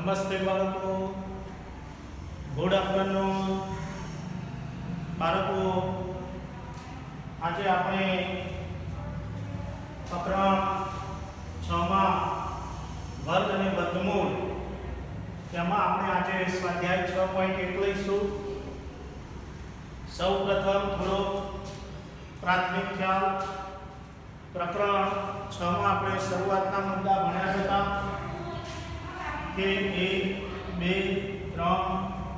નમસ્તે બાળકો, good afternoon બાળકો. આજે આપણે પ્રકરણ 6 માં વર્ગ અને વર્ગમૂળ તેમાં આપણે આજે સ્વાધ્યાય 6.1 લઈશું. સૌપ્રથમ થોડો પ્રાથમિક ખ્યાલ. પ્રકરણ 6 માં આપણે શરૂઆતના મુદ્દા ભણ્યા હતા કે 1 2 3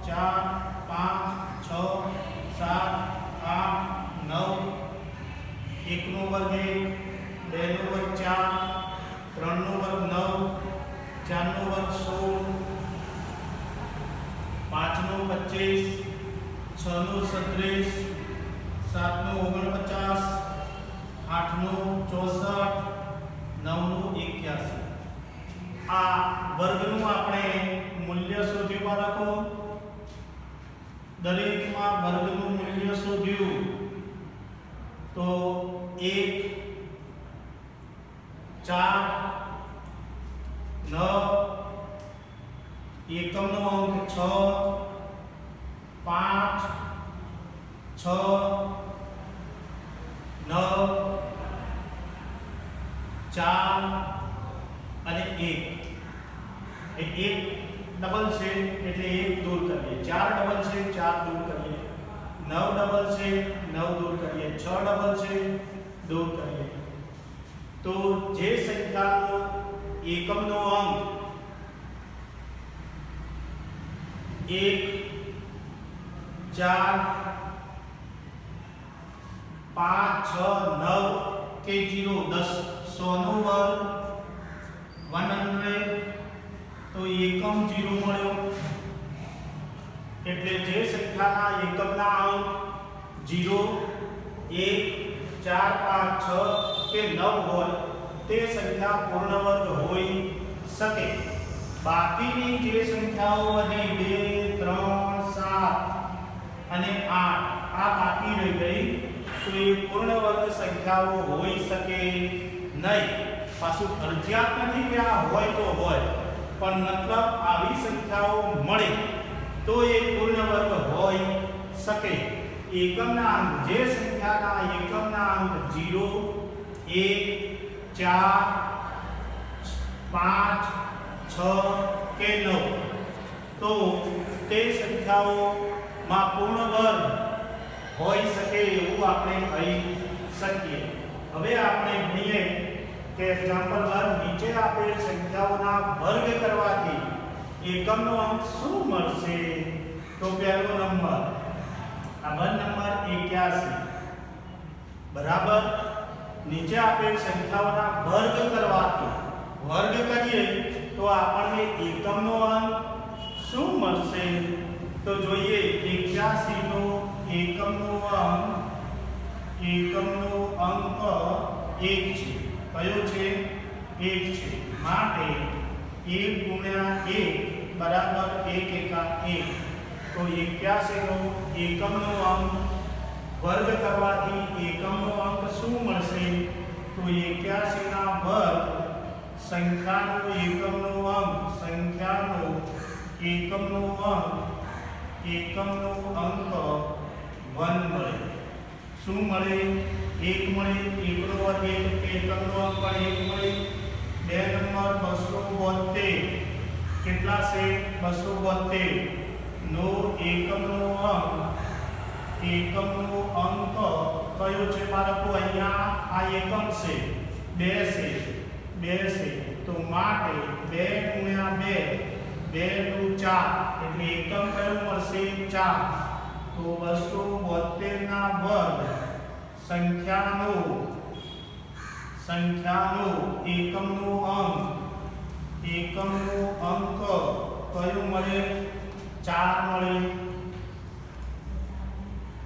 4 5 6 7 8 9 1 નો વર્ગ 1 2 નો વર્ગ 4 3 નો વર્ગ 9 4 નો વર્ગ 16 5 નો 25 6 નો 37 7 નો 49 8 નો 64 9 નો 81. આ વર્ગનું આપણે મૂલ્ય શોધ્યું બાળકો. દરેકમાં વર્ગનું મૂલ્ય શોધ્યું તો 1 4 9 એકમનો અંક 6 5 6 9 4 અને 1. એક ડબલ છે એટલે 1 દૂર કરીએ, 4 ડબલ છે 4 દૂર કરીએ, 9 ડબલ છે 9 દૂર કરીએ, 6 ડબલ છે દૂર કરીએ. તો જે સંખ્યાનો એકમનો અંક 1 4 5 6 9 કે 0 10 100 નો વર્ગ 100 તો એકમ 0 મળ્યો. એટલે જે સંખ્યાના એકમના અંક 0 1 4 5 6 કે 9 હોય તે સંખ્યા પૂર્ણ વર્ગ હોઈ શકે. બાકીની જે સંખ્યાઓ વધી 2 3 7 અને 8 આ બાકી રહી ગઈ તો એ પૂર્ણ વર્ગ સંખ્યાઓ હોઈ શકે નહીં. પાછું ફરજિયાત નથી કે આ હોય તો હોય, પણ મતલબ આવી સંખ્યાઓ મળે તો એ પૂર્ણ વર્ગ હોઈ શકે. એકમના અંક જે સંખ્યાના એકમના અંક 0 1 4 5 6 કે 9 તો તે સંખ્યાઓમાં પૂર્ણ વર્ગ હોઈ શકે એવું આપણે કહી શકીએ. હવે આપણે ભણીએ કે એક્ઝામ્પલ 1 નીચે આપેલ સંખ્યાઓના વર્ગ કરવાથી એકમનો અંક શું મળશે. તો પહેલો નંબર આ 1 નંબર 81 બરાબર નીચે આપેલ સંખ્યાઓના વર્ગ કરવાથી વર્ગ કરીએ તો આપણને એકમનો અંક શું મળશે. તો જોઈએ 81 નો એકમનો અંક 1 છે. કયો છે? 1 છે. માટે 1 ગુણ્યા 1 બરાબર 1 એકા 1. તો 81 નો એકમનો અંક વર્ગ કરવાથી એકમનો અંક શું મળશે. તો 81 ના વર્ગ સંખ્યાનો એકમનો અંક 1 મળે. શું મળે? 1 મળે. 1 નો વર્ગ 1 કે એકમનો અંક પણ 1 મળે. 2 નંબર 272 કેટલા છે? 272 નો એકમનો અંક કયો છે બાળકો? અહીંયા આ એકમ છે 2 છે. તો માટે 2 ગુણ્યા 2 2 × 4 એટલે એકમ કયો મળશે? 4. તો 272 ના વર્ગ સંખ્યાનો એકમનો અંક કયો મળે? 4 મળે.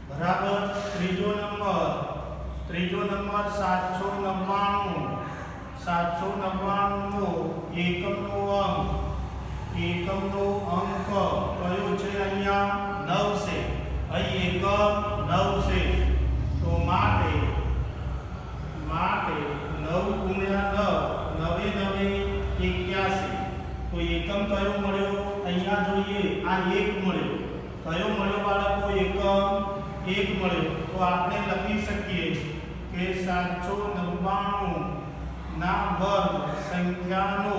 બરાબર. ત્રીજો નંબર 799 નો એકમનો અંક કયો છે? અહીંયા 9 છે. અહીં એકમ 9 છે. તો માટે 9 ગુણ્યા 9 9 9 81. તો એકમ કયો મળ્યો? આપણે લખી શકીએ કે 799 ના વર્ગ સંખ્યાનો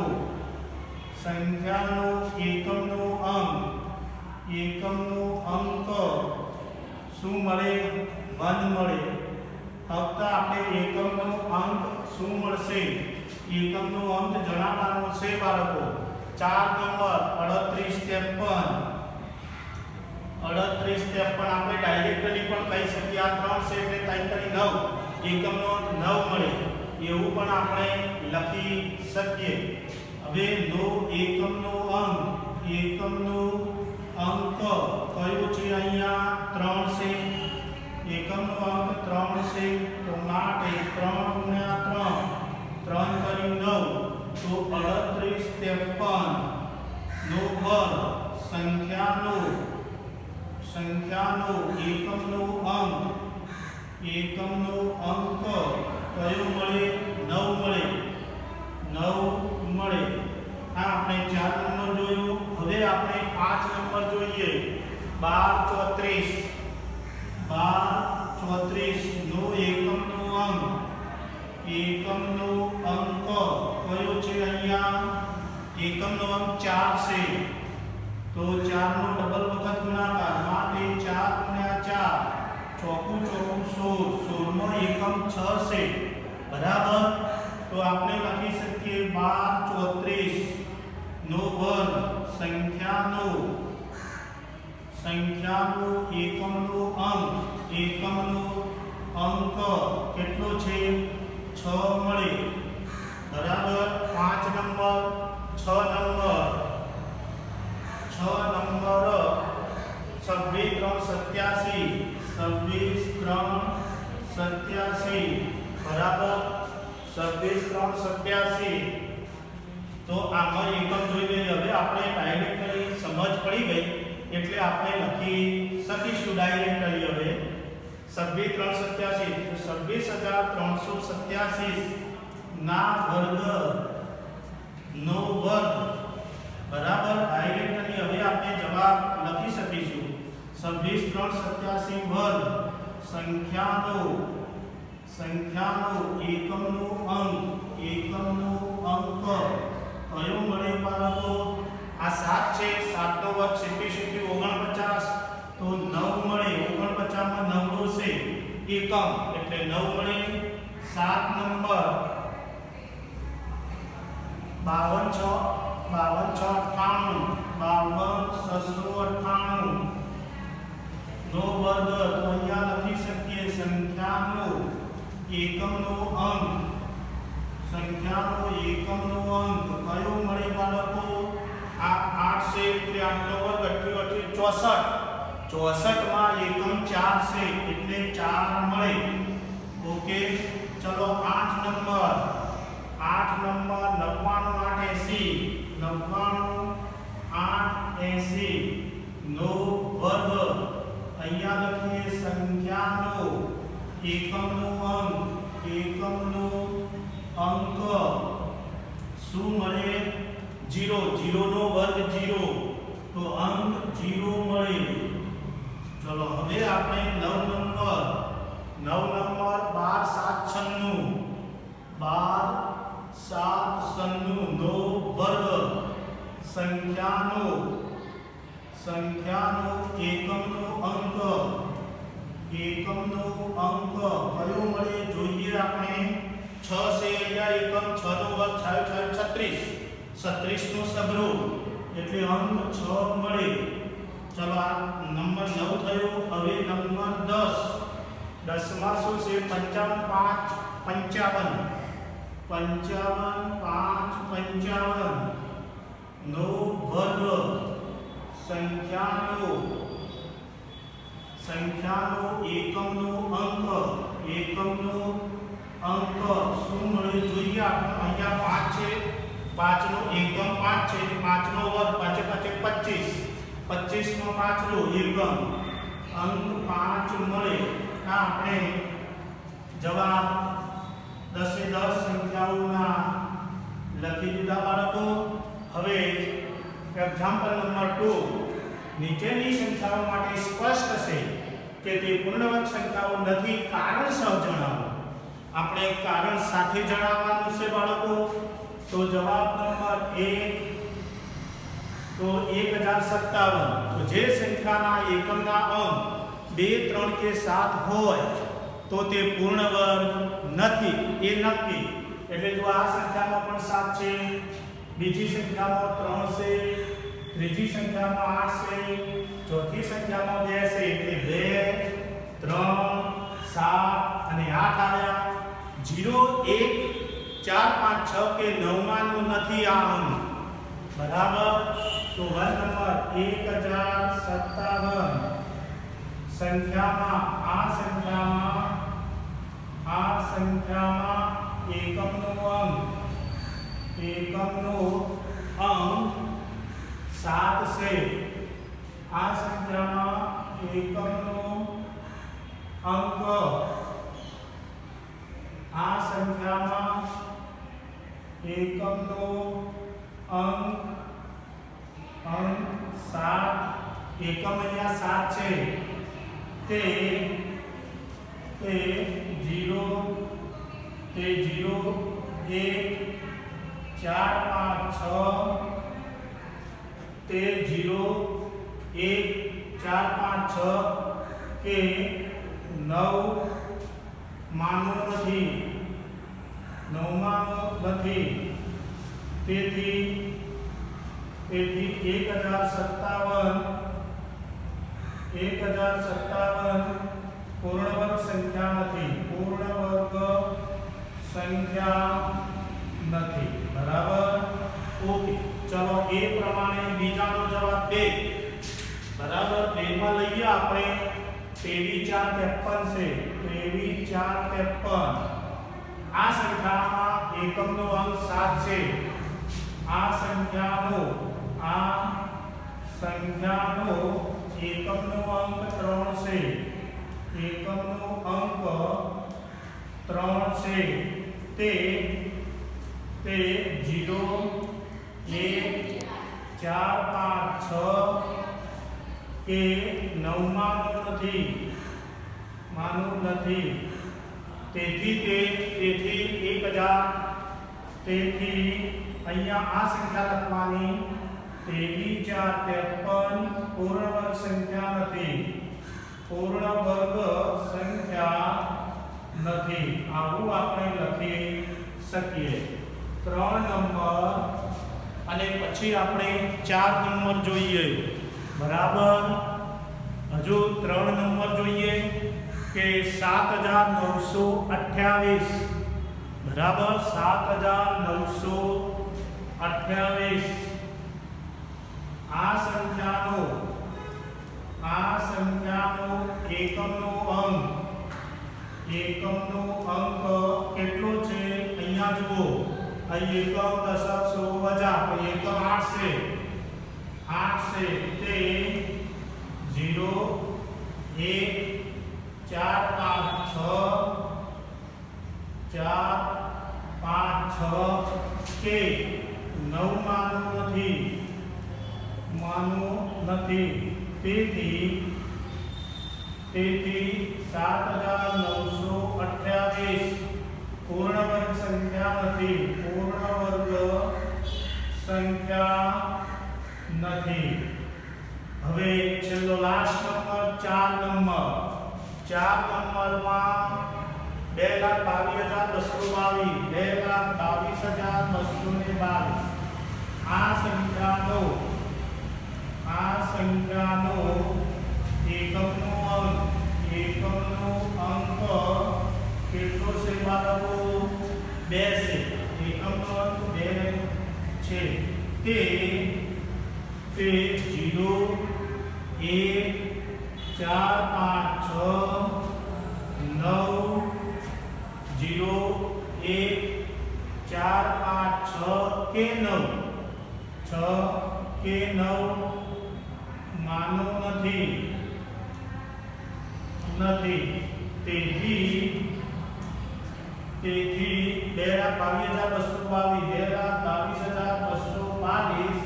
એકમનો અંક શું મળે? 1 મળે. ફક્ત આપણે એકમનો અંક શું મળશે? એકમનો અંક જણાવવાનો છે બાળકો. 4 નંબર 3853 આપણે ડાયરેક્ટલી પણ કહી શકીએ. આ 3 છે એટલે 3 કરી 9 એકમનો અંક 9 મળે એવું પણ આપણે લખી શકીએ. હવે એકમનો અંક કયો છે? અહીંયા 3 છે. એકમનો અંક 3 છે તો માટે 3 ગુણ્યા 3 કરી 9 તો 3853 નો વર્ગ સંખ્યાનો એકમનો અંક કયો મળે? 9 મળે. આ આપણે 4 નંબર જોયું. હવે આપણે 5 નંબર જોઈએ. 1234 નો એકમનો અંક કયો છે? અહીંયા એકમનો અંક 4 છે તો 4 નો ડબલ વખત ગુણાકાર માટે 4 ગુણ્યા 4 ચોકું 16 નો એકમ 6 છે બરાબર. તો આપણે લખી શકીએ 1234 નો વર્ગ સંખ્યાનો એકમનો અંક કેટલો છે? 6 મળે બરાબર. 5 નંબર 6 નંબર 26,387 બરાબર. 26,387 તો આમાં એકમ જોઈ લઈએ. હવે આપણે ડાયરેક્ટલી સમજ પડી ગઈ એટલે આપણે લખી શકીશું ડાયરેક્ટલી. હવે 26,387 તો 26,387 ના વર્ગનો વર્ગ બરાબર. ડાયરેક્ટલી હવે આપણે જવાબ લખી શકીશું. 26,387 વર્ગ સંખ્યાનો એકમનો અંક કયો મળે બાળકો? આ 7 છે. 7 નો વર્ગ 49 તો 9 મળે. 49 માં 9 છે એકમ એટલે 9 મળે. 7 નંબર 52,698 નો વર્ગ તો અહીંયા લખી શકીએ સંખ્યાનો એકમનો અંક કયો મળે બાળકો? આ 8 છે એટલે 8 નો વર્ગ 64 માં એકમ 4 છે એટલે 4 મળે. ઓકે ચલો 8 નંબર 99,880 નો વર્ગ અહીંયા લખીએ સંખ્યાનો એકમનો અંક શું મળે? 0 નો વર્ગ 0 તો અંક 0 મળે. ચલો હવે આપણે 9 નંબર 12,796 નો વર્ગ સંખ્યાનો એકમનો અંક કયો મળે? જોઈએ આપણે 6 છે અહીંયા એકમ 6 નો વર્ગ 36 નો સબરો એટલે અંક 6 મળે. ચલો આ નંબર 9 થયો. હવે નંબર 10 માં શું છે? 55 નો વર્ગ સંખ્યાનો એકમનો અંક શું મળે? જોઈએ આપણે અહીંયા 5 છે. 5 નો એકમ 5 છે. 5 નો વર્ગ 5 25 નો 5 નો એકમ અંક 5 મળે. આ આપણે જવાબ 10 એ 10 સંખ્યાઓના લખી દીધા બાળકો. હવે એક્ઝામ્પલ નંબર 2 નીચેની સંખ્યાઓ માટે સ્પષ્ટ છે કે તે પૂર્ણવર્ગ સંખ્યાઓ નથી કારણસર જણાવો. આપણે કારણ સાથે જણાવવાનું છે બાળકો. તો જવાબ નંબર 1 તો 1057. તો જે સંખ્યાના એકમના અંક 2 3 કે 7 હોય તો તે પૂર્ણ વર્ગ નથી એ નક્કી. એટલે જો આ સંખ્યામાં પણ 7 છે, બીજી સંખ્યામાં 3 છે, ત્રીજી સંખ્યામાં 8 છે, ચોથી સંખ્યામાં 2 છે એટલે 2 3 7 અને 8 આવ્યા. 0 1 4 5 6 કે 9 માનું નથી આ અંક. બરાબર. તો વર્ગ નંબર 1057 સંખ્યામાં આ સંખ્યામાં એકમનો અંક 7 છે. આ સંખ્યામાં એકમનો અંક અંક 7 એકમ અહીંયા 7 છે. તે 0 1 4 5 6 તે 0 1 4 5 6 કે 9 માનો નથી. તેથી 1057 પૂર્ણ વર્ગ સંખ્યા નથી. બરાબર. ઓકે. ચલો એ પ્રમાણે બીજાનો જવાબ 2. બરાબર. 2 માં લઈએ આપણે 23 4 53 આ સંખ્યામાં એકમનો અંક 7 છે. આ સંખ્યાનો એકમનો અંક 3 છે. એકમનો અંક 3 છે. તે 0 1 4 5 6 કે 9 માનું નથી. તેથી 1000. તેથી અહીંયા આ સંખ્યા લખવાની 23 4 53 પૂર્ણ વર્ગ સંખ્યા નથી. આવું આપણે લખી શકીએ. 3 નંબર અને પછી આપણે 4 નંબર જોઈએ. બરાબર. હજુ 3 નંબર જોઈએ કે 7928. બરાબર. 7928 આ સંખ્યાનો એકમનો અંક કેટલો છે? અહીંયા જુઓ. અહીં એકમ દશક સો વજા તો એકમ 8 છે. તે 0 1 4 5 6 કે 9 માનું નથી. તેથી 7928 પૂર્ણ વર્ગ સંખ્યા નથી. હવે છેલ્લો લાસ્ટ નંબર 4 નંબરમાં 2,22,222 આ સંખ્યાનો એકમનો અંક કેટલો છે બાળકો? 2 છે. એકમનો અંક 2 છે. તે 0 1 4 5 6 9 0 1 4 5 6 કે 9 માનો નથી. તેથી 2,22,222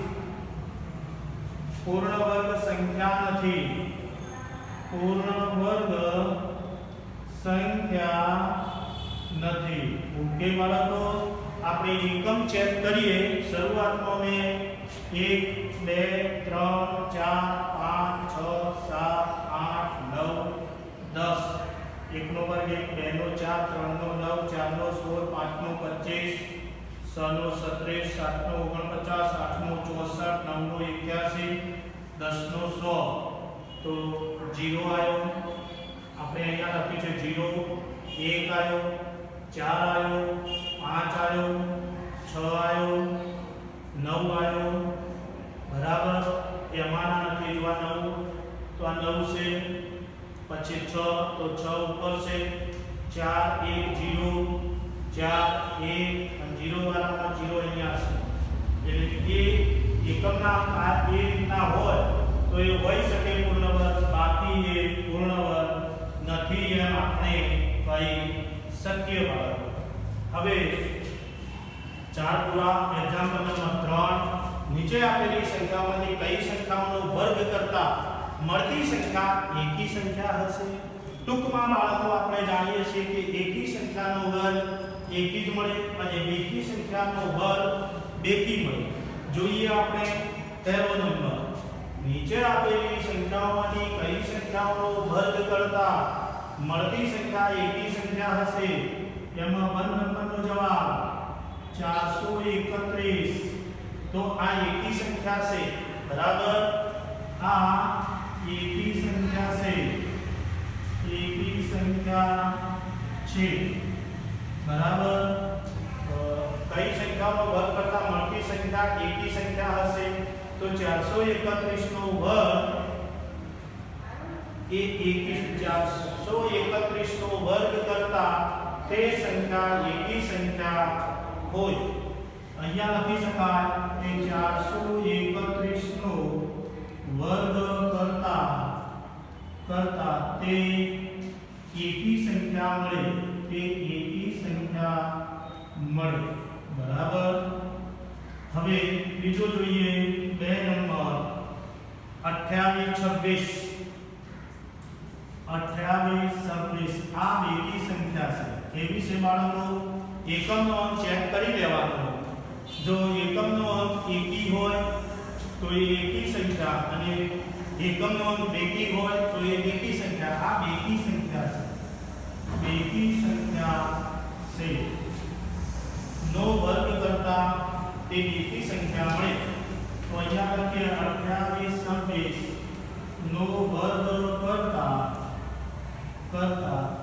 પૂર્ણ વર્ગ સંખ્યા નથી. પૂર્ણ વર્ગ સંખ્યા નથી. ઓકે બાળકો, આપણે એકમ ચેક કરીએ. શરૂઆતમાં મેં 1 2 3 4 5 6 7 8 9 10 1 નો વર્ગ 1 2 નો 4 3 નો 9 4 નો 16 5 નો 25 6 નો 37 7 નો 49 8 નો 64 9 નો 81 10 નો 100. તો 0 આવ્યો. આપણે અહીંયા લખ્યું છે 0 1 આવ્યો 4 આવ્યો 5 આવ્યો 6 આવ્યો 9 આવ્યો. બરાબર. એમાંના નથી જોવા 9, તો આ 9 છે. પછી 6, તો 6 ઉપર છે. 4 1 0 4 1 અને 0 વાળામાં 0 અહીંયા છે. એટલે એ એકમના આ એ રીતના હોય તો એ હોઈ શકે પૂર્ણ વર્ગ, બાકી એ પૂર્ણ વર્ગ નથી એમ આપણે કહી શકીએ બાળકો. હવે 4 પૂરા. Example number 3. નીચે આપેલી સંખ્યાઓમાંથી કઈ સંખ્યાઓનો વર્ગ કરતા મળતી સંખ્યા એકી સંખ્યા હશે? ટૂંકમાં બાળકો આપણે જાણીએ છીએ કે એકી સંખ્યાનો વર્ગ એકી જ મળે અને બેકી સંખ્યાનો વર્ગ બેકી મળે. જોઈએ આપણે પહેલો નંબર. નીચે આપેલી સંખ્યાઓમાંથી કઈ સંખ્યાઓનો વર્ગ કરતા મળતી સંખ્યા એકી સંખ્યા હશે? એમાં 1 નંબરનો જવાબ 431. તો આ એકી સંખ્યા છે. બરાબર. આ એકી સંખ્યા છે. એકી સંખ્યા છે. બરાબર. કઈ સંખ્યાનો વર્ગ કરતા મળતી સંખ્યા એકી સંખ્યા હશે? તો 431 નો વર્ગ એ 431 નો વર્ગ કરતા તે સંખ્યા એકી સંખ્યા હોય. અહીંયા લખી શકાય કે 431 નો વર્ગ કરતા તે એકી સંખ્યા મળે. તે એકી સંખ્યા મળે. બરાબર. હવે બીજો જોઈએ. 2 નંબર 28 26. 28 26 આ બેકી સંખ્યા છે. કેવી છે બાળકો? એકમનો અંક ચેક કરી લેવાનો. જો એકમનો અંક એકી હોય તો એ એકી સંખ્યા અને એકમનો અંક બેકી હોય તો એ બેકી સંખ્યા. આ બેકી સંખ્યા છે. બેકી સંખ્યા છે. નો વર્ગ કરતા તે બેકી સંખ્યા મળે. તો અહીંયા લખીએ 28 26 નો વર્ગ કરતા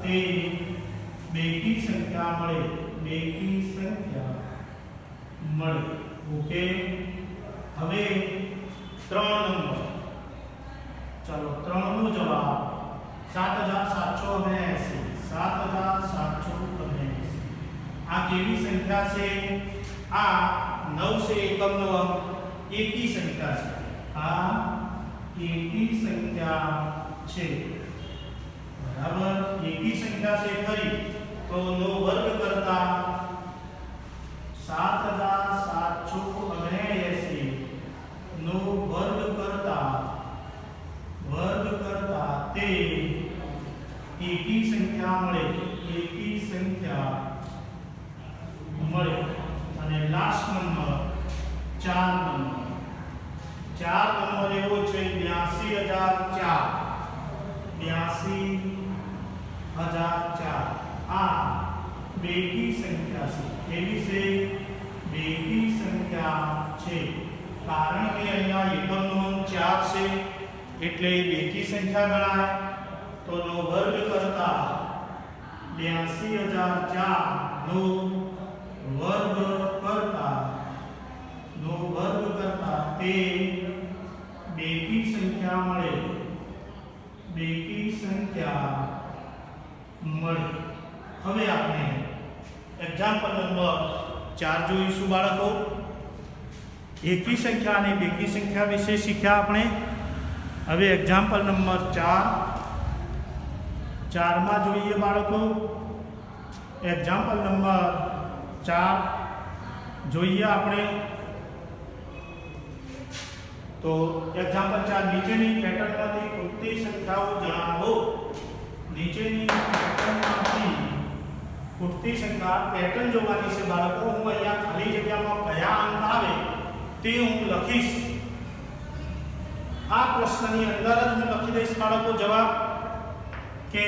તે બેકી સંખ્યા મળે. બેકી સંખ્યા મળે. ઓકે. હવે 3 નંબર. ચલો 3 નો જવાબ 7779. 7779. આ કેવી સંખ્યા છે? આ 9 છે એકમનો અંક. એકી સંખ્યા છે. આ એકી સંખ્યા છે. બરાબર. એકી સંખ્યા છે ખરી. તો નો વર્ગ કરતા 7779 નો વર્ગ કરતા તે એકી સંખ્યા મળે. એકી સંખ્યા મળે. અને લાસ્ટ નંબર 4 નંબર. 4 નંબર એવો છે 82004. 82004 આ બેકી સંખ્યા છે. કેવી છે? બેકી સંખ્યા છે. કારણ કે અહીંયા એકમનો અંક 4 છે એટલે બેકી સંખ્યા ગણાય. તો નો વર્ગ કરતા 82004 નો વર્ગ કરતા તે બેકી સંખ્યા મળે. બેકી સંખ્યા મળે. હવે આપણે એક્ઝામ્પલ નંબર 4 જોઈશું બાળકો. એકી સંખ્યા અને બેકી સંખ્યા વિશે શીખ્યા આપણે. હવે એક્ઝામ્પલ નંબર 4 માં જોઈએ બાળકો. એક્ઝામ્પલ નંબર 4 જોઈએ આપણે. तो एग्जाम्पल 4 નીચેની પેટર્નમાંથી ખૂટતી સંખ્યાઓ જણાવો। નીચેની પેટર્નમાંથી ખૂટતી સંખ્યા પેટર્ન જોવાની છે બાળકો। હું અહીંયા ખાલી જગ્યામાં કયા અંક આવે તે હું લખીશ। આ પ્રશ્નની અંદર જ હું લખી દઈશ બાળકો જવાબ કે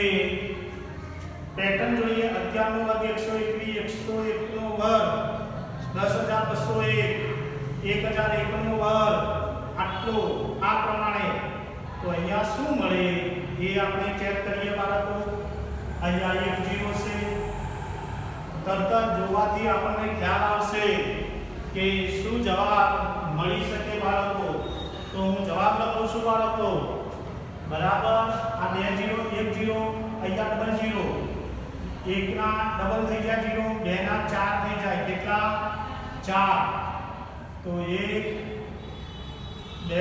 પેટર્ન જોઈએ 11 નો વર્ગ 121 101 નો વર્ગ 10201 1001 નો વર્ગ આટલો આ પ્રમાણે। તો અહીંયા શું મળે એ આપણે ચેક કરીએ બાળકો। અહીંયા 1 0 છે, તરત જ જોવાથી આપણને ખ્યાલ આવશે કે શું જવાબ મળી શકે બાળકો। તો હું જવાબ લખું છું બાળકો બરાબર। આ 2 0 1 0 અહીંયા ડબલ 0, 1 ના ડબલ થઈ ગયા 0, 2 ના 4 થઈ જાય, કેટલા 4। તો 1 2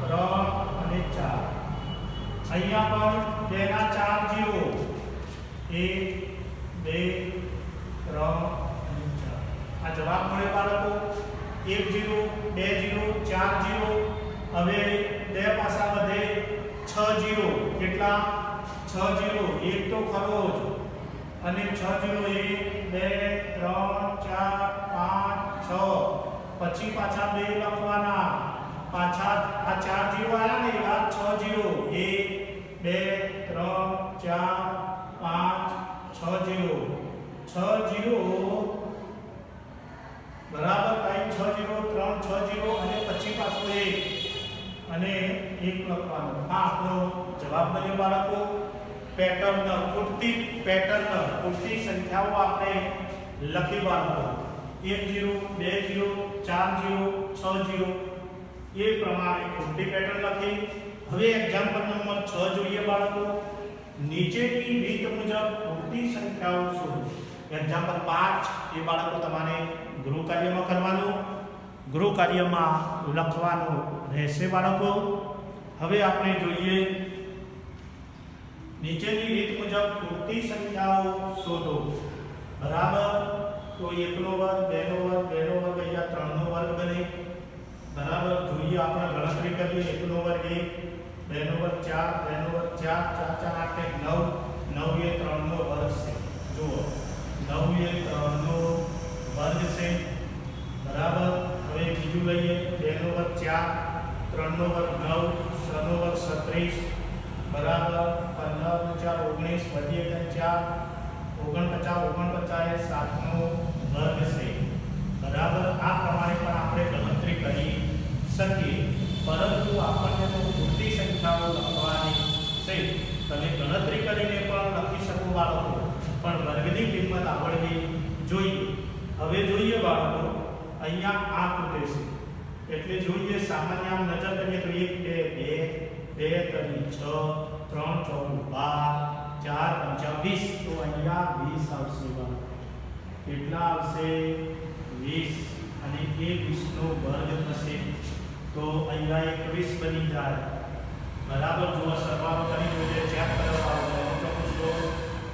3 અને 4। અહીંયા પણ 2 ના 4 0, 1 2 3 અને 4 આ જવાબ મળે બાળકો। 1 0 2 0 4 0, હવે 2 પાસા વધે 6 0, કેટલા 6 0, 1 તો ખરો જ, અને 6 0 1 2 3 4 5 6, પછી પાછા 2 લખવાના, પાછા આ 4 0 આયા ને આ 6 0, 1 2 3 4 5 6 0, 6 0 બરાબર ટાઈમ 6 0 3 6 0 અને પછી પાછું 1 અને 1 લખવાનું। આ આપણો જવાબ બન્યો બાળકો। પેટર્ન ખૂટતી સંખ્યાઓ આપણે લખી બાળકો 1 0 2 0 4 0 6 0 એ પ્રમાણે ખૂટતી પેટર્ન લખી। હવે એક્ઝામ્પલ નંબર 6 જોઈએ બાળકો। નીચેની રીત મુજબ ખૂટતી સંખ્યાઓ શોધો। એક્ઝામ્પલ 5 એ બાળકો તમારે ગૃહ કાર્યમાં કરવાનું, ગૃહ કાર્યમાં લખવાનું રહેશે બાળકો। હવે આપણે જોઈએ નીચેની રીત મુજબ ખૂટતી સંખ્યાઓ શોધો બરાબર। તો 1 નો વર્ગ 2 નો વર્ગ 2 નો વર્ગ અહીંયા 3 નો વર્ગ બને બરાબર। જોઈએ આપણે ગણતરી કરીએ 1 નો વર્ગ 1 2 નો વર્ગ 4 2 નો વર્ગ 4 4 4 8 9 9 એ 3 નો વર્ગ છે। જુઓ 9 એ 3 નો વર્ગ છે બરાબર। હવે બીજું લઈએ 2 નો વર્ગ 4 3 નો વર્ગ 9 6 નો વર્ગ 36 બરાબર। 15 4 19 વધી 4 49 એ 7 નો વર્ગ છે બરાબર। આ પ્રમાણે પણ આપણે ગણતરી કરી શકીએ, પરંતુ આપણને તો ખૂટતી સંખ્યાઓ લખવાની છે। તમે ગણતરી કરીને પણ લખી શકો બાળકો, પણ વર્ગની કિંમત આવડવી જોઈએ। હવે જોઈએ બાળકો અહીંયા આ ખૂટે છે એટલે જોઈએ સામાન્ય આમ નજર કરીએ તો 1 2 2 2 3 6 3 4 12 4 5 20, તો અહીંયા 20 આવશે બાળકો। કેટલા આવશે 20 અને એ 20 નો વર્ગ થશે તો અહીંયા 21 બની જાય બરાબર। જો સરવાળો કરી જોઈએ ચેક કરવા તો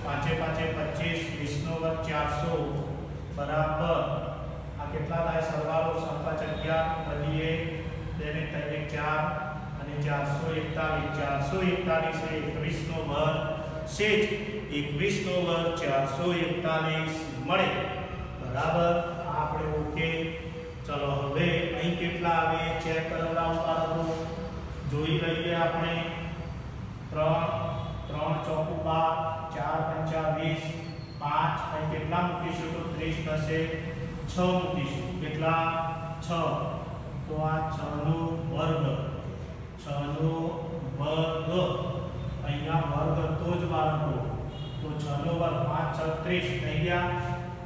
5 5 25 20 નો વર્ગ 400 બરાબર। આ કેટલા થાય સરવાળો 7 11 બનીએ 2 ને 4 અને 441 એ 21 નો વર્ગ છે જ, 21 નો વર્ગ 441 મળે બરાબર। આપણે ઓકે। ચલો હવે અહીં કેટલા આવે ચેક કરાવવાનું જોઈ લઈએ આપણે। 3 3 ચોકુ 12 4 5 20 5 અહીં કેટલા મૂકીશું તો 30 થશે, 6 મૂકીશું કેટલા 6, તો આ 6 નો વર્ગ 6 નો વર્ગ અહીંયા વર્ગ તો જ બાળકો, તો 6 નો વર્ગ 5 6 30 થઈ ગયા,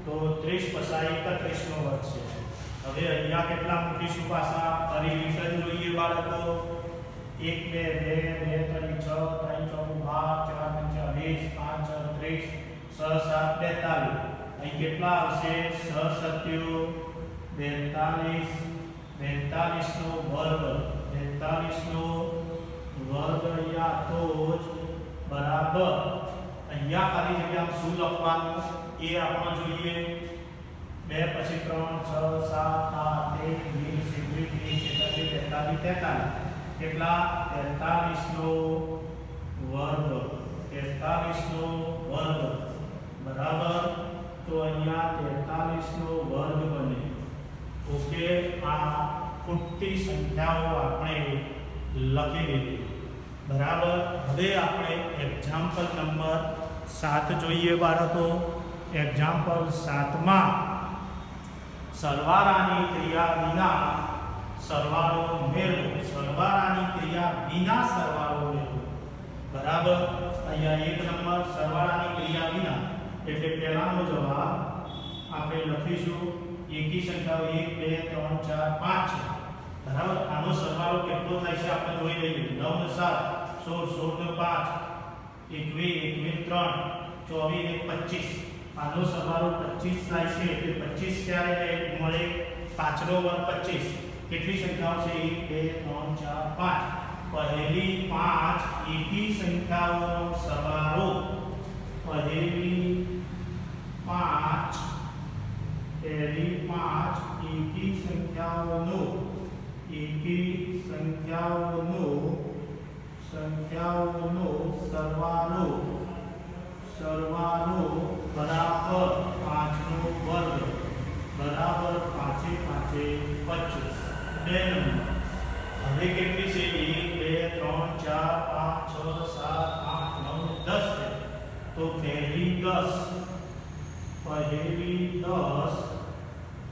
તો 30 પછા 31 નો વર્ગ છે। હવે અહીંયા કેટલા મૂકીશું પાછા ફરી રિટર્ન જોઈએ બાળકો। 1 2 2 2 3 6 3 4 12 4 5 20 5 6 30 6 7 42 અહીં કેટલા આવશે 6 સત્યો 42 42 નો વર્ગ 42 નો વર્ગ અહીંયા તો જ બરાબર। અહીંયા ખાલી જગ્યામાં શું લખવાનું એ આપણે જોઈએ। 2 પછી 3 6 7 8 20 21 22 43 કેટલા 43 નો વર્ગ 43 નો વર્ગ બરાબર તો અહીંયા 43 નો વર્ગ બને ઓકે આ ખૂટતી સંખ્યાઓ આપણે લખી દીધી બરાબર હવે આપણે એક્ઝામ્પલ નંબર 7 જોઈએ બાળકો એક્ઝામ્પલ 7 માં સરવાળાની ક્રિયા વિના સરવાળો મેળવો સરવાળાની ક્રિયા વિના સરવાળો મેળવો બરાબર અહીંયા એક નંબર સરવાળાની ક્રિયા વિના એટલે પહેલાનો જવાબ આપણે લખીશું એકી સંખ્યાઓ 1 2 3 4 5 છે બરાબર આનો સરવાળો કેટલો થાય છે આપણે જોઈ લઈએ 9 ને 7 16 16 ને 5 21 3 24 ને 25 આનો સરવાળો 25 થાય છે એટલે 25 ક્યારે મળે 5 નો વર્ગ 25 કેટલી સંખ્યાઓ છે 1 2 3 4 5 પહેલી 5 એકી સંખ્યાઓનો સરવાળો પહેલી 5 એકી સંખ્યાઓનો સરવાળો બરાબર 5 નો વર્ગ બરાબર 5 5 25 બે નંબર હવે કેટલી છે 1 2 3 4 5 6 7 8 9 10 છે તો પહેલી 10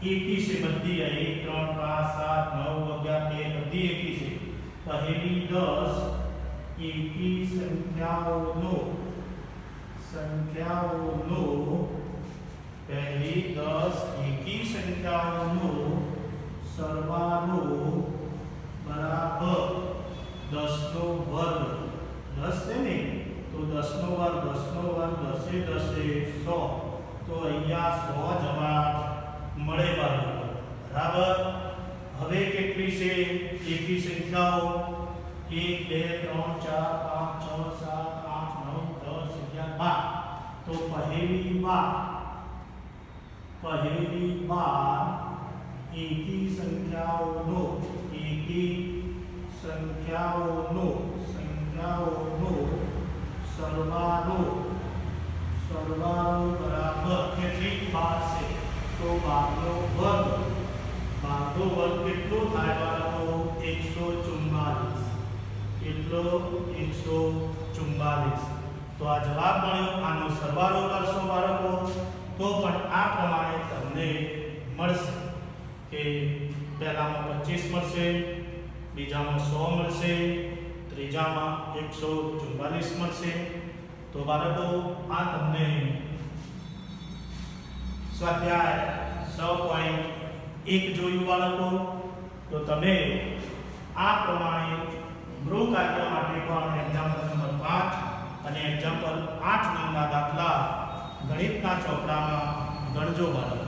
એકી છે બધી 1 3 5 7 9 11 13 બધી એકી છે પહેલી 10 એકી સંખ્યાઓનો પહેલી 10 એકી સંખ્યાઓનો સરવાળો બરાબર 10 નો વર્ગ 10 છે ને તો 10 નો વર્ગ 10 10 100 તો અહીંયા 100 જવાબ મળે બરાબર હવે કેટલી છે એકી સંખ્યાઓ 1 2 3 4 5 6 7 8 9 10 11 12 તો પહેલી 12 એકી સંખ્યાઓનો સરવાળો બરાબર કેટલી 12 છે તો 12 નો વર્ગ કેટલો થાય બાળકો 144 કેટલો 144 તો આ જવાબ મળ્યો આનો સરવાળો કરશો બાળકો તો પણ આ પ્રમાણે તમને મળશે કે પહેલામાં 25 મળશે બીજામાં 100 મળશે ત્રીજામાં 144 મળશે તો બાળકો આ તમને સ્વાધ્યાય 6.1 જોયું બાળકો તો તમે આ પ્રમાણે ગૃહ કાર્ય માટે પણ એક્ઝામ્પલ નંબર 5 અને એક્ઝામ્પલ 8 નંબરના દાખલા ગણિતના ચોપડામાં ગણજો બાળકો